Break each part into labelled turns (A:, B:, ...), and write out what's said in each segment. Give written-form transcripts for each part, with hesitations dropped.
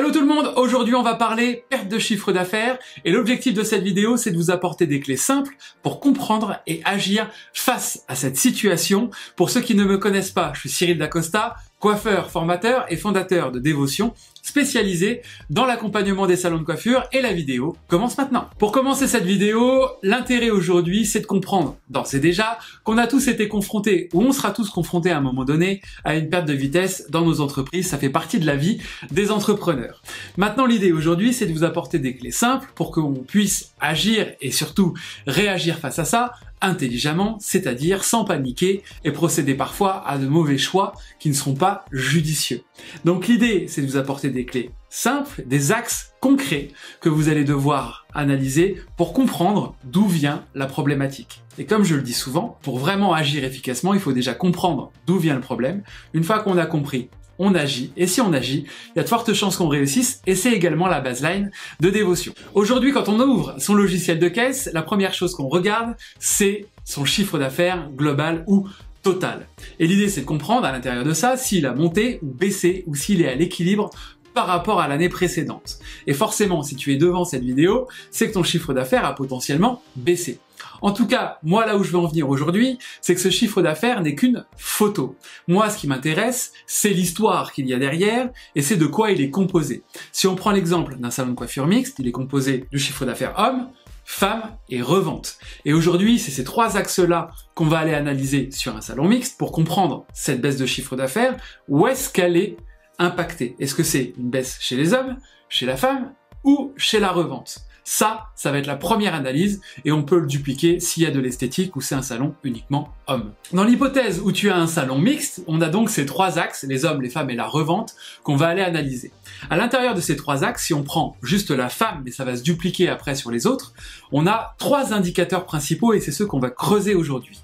A: Salut tout le monde, aujourd'hui on va parler perte de chiffre d'affaires et l'objectif de cette vidéo c'est de vous apporter des clés simples pour comprendre et agir face à cette situation. Pour ceux qui ne me connaissent pas, je suis Cyril Dacosta, coiffeur, formateur et fondateur de Dévotion, spécialisé dans l'accompagnement des salons de coiffure et la vidéo commence maintenant. Pour commencer cette vidéo, l'intérêt aujourd'hui c'est de comprendre d'ores et déjà qu'on a tous été confrontés ou on sera tous confrontés à un moment donné à une perte de vitesse dans nos entreprises, ça fait partie de la vie des entrepreneurs. Maintenant l'idée aujourd'hui c'est de vous apporter des clés simples pour qu'on puisse agir et surtout réagir face à ça intelligemment, c'est-à-dire sans paniquer et procéder parfois à de mauvais choix qui ne seront pas judicieux. Donc l'idée, c'est de vous apporter des clés simples, des axes concrets que vous allez devoir analyser pour comprendre d'où vient la problématique. Et comme je le dis souvent, pour vraiment agir efficacement, il faut déjà comprendre d'où vient le problème. Une fois qu'on a compris, on agit, et si on agit, il y a de fortes chances qu'on réussisse, et c'est également la baseline de Dévotion. Aujourd'hui, quand on ouvre son logiciel de caisse, la première chose qu'on regarde, c'est son chiffre d'affaires global ou total. Et l'idée, c'est de comprendre à l'intérieur de ça s'il a monté ou baissé, ou s'il est à l'équilibre par rapport à l'année précédente. Et forcément, si tu es devant cette vidéo, c'est que ton chiffre d'affaires a potentiellement baissé. En tout cas, moi là où je veux en venir aujourd'hui, c'est que ce chiffre d'affaires n'est qu'une photo. Moi, ce qui m'intéresse, c'est l'histoire qu'il y a derrière et c'est de quoi il est composé. Si on prend l'exemple d'un salon de coiffure mixte, il est composé du chiffre d'affaires homme, femme et revente. Et aujourd'hui, c'est ces trois axes-là qu'on va aller analyser sur un salon mixte pour comprendre cette baisse de chiffre d'affaires, où est-ce qu'elle est impactée. Est-ce que c'est une baisse chez les hommes, chez la femme ou chez la revente? Ça va être la première analyse et on peut le dupliquer s'il y a de l'esthétique ou c'est un salon uniquement homme. Dans l'hypothèse où tu as un salon mixte, on a donc ces trois axes, les hommes, les femmes et la revente, qu'on va aller analyser. À l'intérieur de ces trois axes, si on prend juste la femme, mais ça va se dupliquer après sur les autres, on a trois indicateurs principaux et c'est ceux qu'on va creuser aujourd'hui.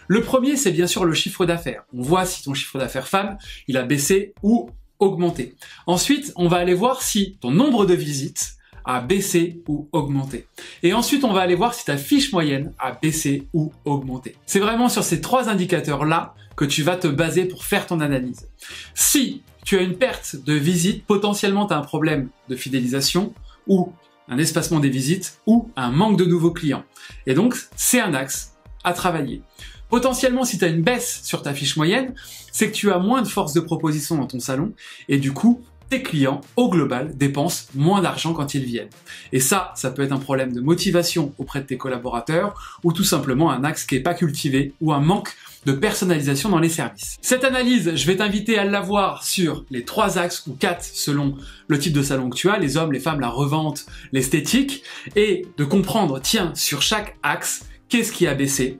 A: Le premier, c'est bien sûr le chiffre d'affaires. On voit si ton chiffre d'affaires femme, il a baissé ou augmenté. Ensuite, on va aller voir si ton nombre de visites a baissé ou augmenté. Et ensuite, on va aller voir si ta fiche moyenne a baissé ou augmenté. C'est vraiment sur ces trois indicateurs-là que tu vas te baser pour faire ton analyse. Si tu as une perte de visites, potentiellement tu as un problème de fidélisation ou un espacement des visites ou un manque de nouveaux clients. Et donc, c'est un axe à travailler. Potentiellement, si tu as une baisse sur ta fiche moyenne, c'est que tu as moins de force de proposition dans ton salon et du coup, tes clients, au global, dépensent moins d'argent quand ils viennent. Et ça peut être un problème de motivation auprès de tes collaborateurs ou tout simplement un axe qui n'est pas cultivé ou un manque de personnalisation dans les services. Cette analyse, je vais t'inviter à la voir sur les trois axes ou quatre selon le type de salon que tu as, les hommes, les femmes, la revente, l'esthétique, et de comprendre, tiens, sur chaque axe, qu'est-ce qui a baissé?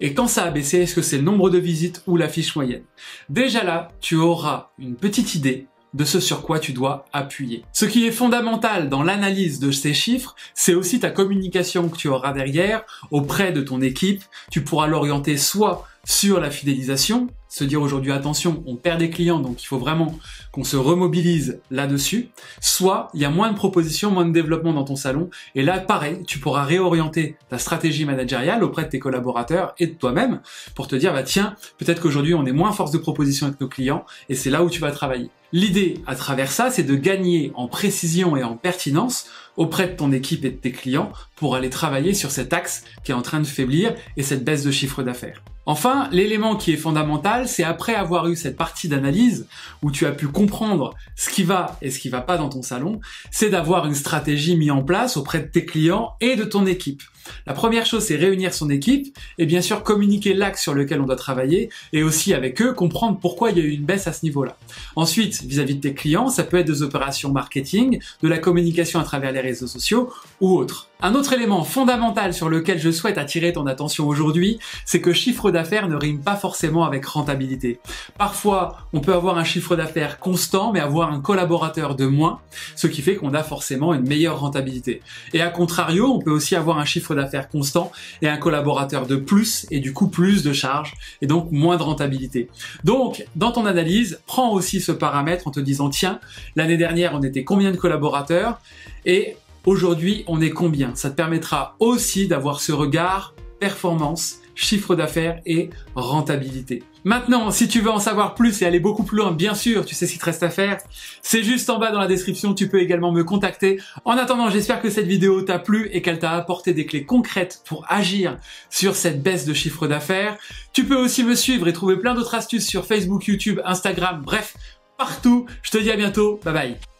A: Et quand ça a baissé, est-ce que c'est le nombre de visites ou la fiche moyenne? Déjà là, tu auras une petite idée de ce sur quoi tu dois appuyer. Ce qui est fondamental dans l'analyse de ces chiffres, c'est aussi ta communication que tu auras derrière auprès de ton équipe. Tu pourras l'orienter soit sur la fidélisation, se dire aujourd'hui attention, on perd des clients donc il faut vraiment qu'on se remobilise là-dessus, soit il y a moins de propositions, moins de développement dans ton salon et là pareil, tu pourras réorienter ta stratégie managériale auprès de tes collaborateurs et de toi-même pour te dire bah tiens, peut-être qu'aujourd'hui on est moins force de proposition avec nos clients et c'est là où tu vas travailler. L'idée à travers ça, c'est de gagner en précision et en pertinence auprès de ton équipe et de tes clients pour aller travailler sur cet axe qui est en train de faiblir et cette baisse de chiffre d'affaires. Enfin, l'élément qui est fondamental, c'est après avoir eu cette partie d'analyse où tu as pu comprendre ce qui va et ce qui va pas dans ton salon, c'est d'avoir une stratégie mise en place auprès de tes clients et de ton équipe. La première chose, c'est réunir son équipe et bien sûr communiquer l'axe sur lequel on doit travailler et aussi avec eux comprendre pourquoi il y a eu une baisse à ce niveau-là. Ensuite, vis-à-vis de tes clients, ça peut être des opérations marketing, de la communication à travers les réseaux sociaux ou autres. Un autre élément fondamental sur lequel je souhaite attirer ton attention aujourd'hui, c'est que chiffre d'affaires ne rime pas forcément avec rentabilité. Parfois, on peut avoir un chiffre d'affaires constant, mais avoir un collaborateur de moins, ce qui fait qu'on a forcément une meilleure rentabilité. Et à contrario, on peut aussi avoir un chiffre d'affaires constant et un collaborateur de plus, et du coup plus de charges, et donc moins de rentabilité. Donc, dans ton analyse, prends aussi ce paramètre en te disant, tiens, l'année dernière, on était combien de collaborateurs, et aujourd'hui, on est combien? Ça te permettra aussi d'avoir ce regard performance, chiffre d'affaires et rentabilité. Maintenant, si tu veux en savoir plus et aller beaucoup plus loin, bien sûr, tu sais ce qu'il te reste à faire. C'est juste en bas dans la description, tu peux également me contacter. En attendant, j'espère que cette vidéo t'a plu et qu'elle t'a apporté des clés concrètes pour agir sur cette baisse de chiffre d'affaires. Tu peux aussi me suivre et trouver plein d'autres astuces sur Facebook, YouTube, Instagram, bref, partout. Je te dis à bientôt, bye bye.